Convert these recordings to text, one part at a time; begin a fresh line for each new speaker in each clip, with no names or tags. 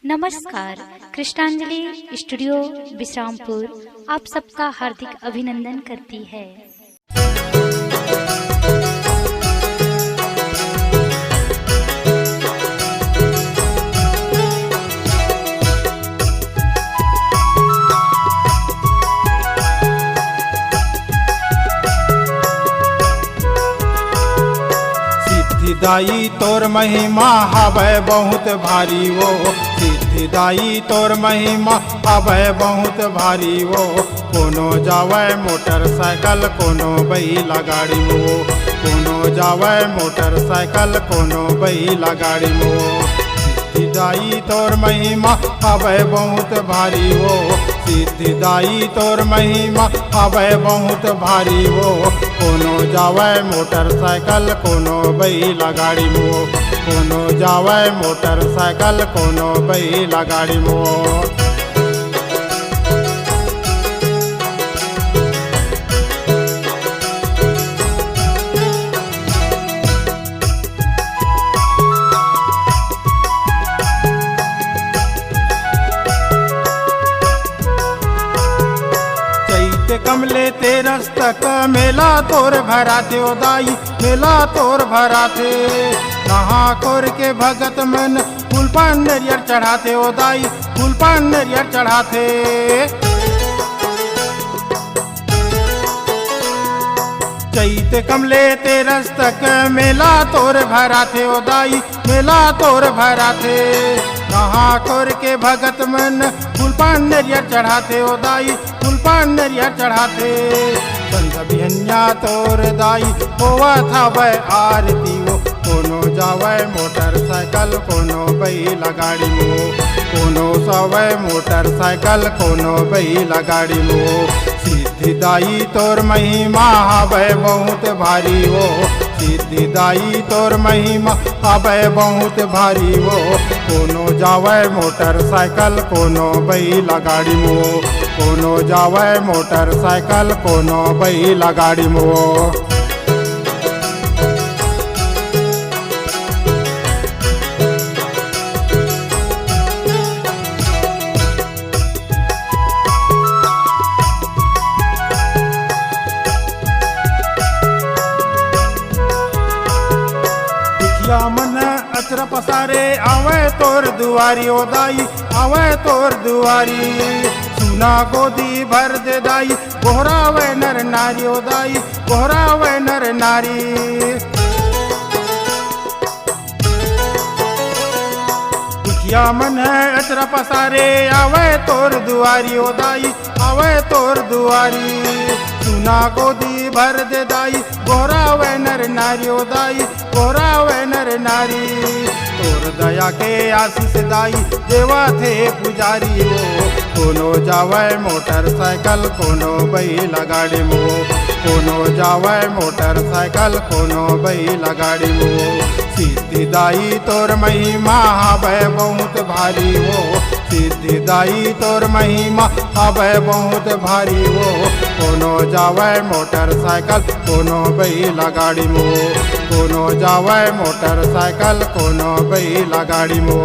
नमस्कार। कृष्णांजलि स्टूडियो विश्रामपुर आप सबका हार्दिक अभिनंदन करती है।
सिद्धिदाई तोर महिमा हवै बहुत भारी वो, सिद्धिदाई तोर महिमा हवै बहुत भारी वो। कोनो जावै मोटरसाइकिल कोनो बैला गाड़ी वो, कोनो जावै मोटरसाइकिल कोनो बैला गाड़ी वो। सिद्धिदाई तोर महिमा हवै बहुत भारी वो, सिद्धिदाई तोर महिमा हवै बहुत भारी वो। कोनो जावै मोटरसाइकिल कोनो बैला गाड़ी वो, कोनो जावै मोटरसाइकिल कोनो बैला गाड़ी वो। कमले तेरस तक मेला तोर भराते ओ दाई, मेला तोर भराते। नहा कोर के भगत मन फूल पान नरियर चढ़ाते ओ दाई, फूल पान नरियर चढ़ाते। चैत कमले तेरस तक मेला तोर भराते ओ दाई, मेला तोर भराते। नहा कोर के भगत मन फूल पान नरियर चढ़ाते ओ दाई, फूल पान नरियर चढ़ाते। संत बिहन्या तोर दाई होवा था वह आरती वो। कोनो जावै मोटरसाइकिल कोनो बैला गाड़ी मो, कोनो सवै मोटरसाइकिल कोनो बैला गाड़ी मो। सिद्धिदाई तोर महिमा हवै बहुत भारी वो, सिद्धिदाई तोर महिमा हवै बहुत भारी वो। कोनो जावै मोटरसाइकिल कोनो बैला गाड़ी मो, कोनो जावै मोटरसाइकिल कोनो बैला गाड़ी मो। मन अचर पसारे आवे तोर दुआरी ओ दाई, आवे तोर दुआरी। सुना गोदी भर दे दाई गोहरावे नर नारी ओ दाई, गोहरावे नर नारी। दुखिया मन है अचर पसारे आवे तोर दुआरी ओ दाई, आवे तोर दुआरी। सुना गोदी भर दे दाई गोहरावे नर नारी ओ दाई, गोहरावे नर नारी। तोर दया के आशीष दाई देवा थे पुजारी वो। कोनो जावै मोटरसाइकिल कोनो बैला गाड़ी मो, कोनो जावै मोटरसाइकिल कोनो बैला गाड़ी मो। सिद्धिदाई तोर महिमा हवै बहुत भारी वो, सिद्धिदाई तोर महिमा हवै बहुत भारी वो। कोनो जावै मोटरसाइकिल कोनो बैला गाड़ी मो, कोनो जावै मोटरसाइकिल कोनो बैला गाड़ी मो।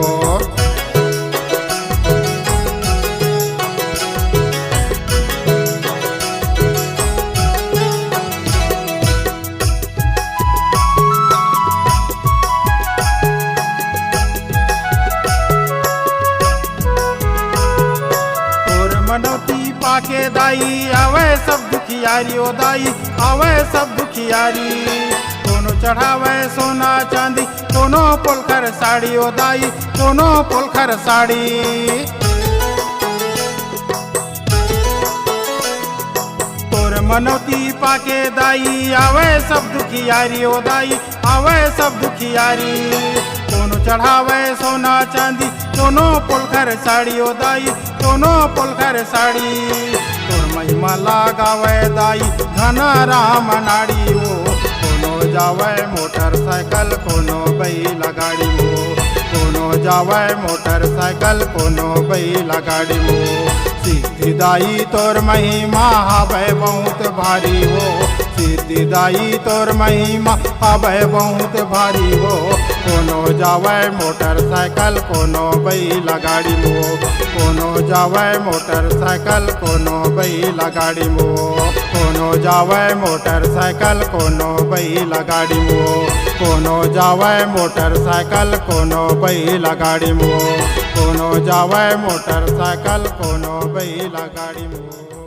मनौती पाके दाई आवे सब दुखियारी ओ दाई, आवे सब दुखियारी। कोनो चढ़ावे सोना चांदी कोनो पोलखर साड़ी ओ दाई, कोनो पोलखर साड़ी। तोर मनौती पाके दाई आवे सब दुखियारी ओ दाई, आवे सब दुखियारी। कोनो चढ़ावे सोना चांदी कोनो पोलखर साड़ी ओ दाई, कोनो पोलखर साड़ी। तोर महिमा लगावे दाई घना राम नाड़ी वो। कोनो जावै मोटरसाइकिल कोनो बैला गाड़ी मो, कोनो जावै मोटरसाइकिल कोनो बैला गाड़ी मो। सिद्धिदाई तोर महिमा हवे बहुत भारी हो, सिद्धिदाई तोर महिमा हवे बहुत भारी हो। कोनो जावे मोटरसाइकिल कोनो बैला गाड़ी मो, कोनो जावे मोटरसाइकिल कोनो बैला गाड़ी मो, कोनो जावे मोटरसाइकिल कोनो बैला गाड़ी मो, कोनो जावे मोटरसाइकिल कोनो बैला गाड़ी मो, कोनो जावे मोटरसाइकिल कोनो बैला गाड़ी मो।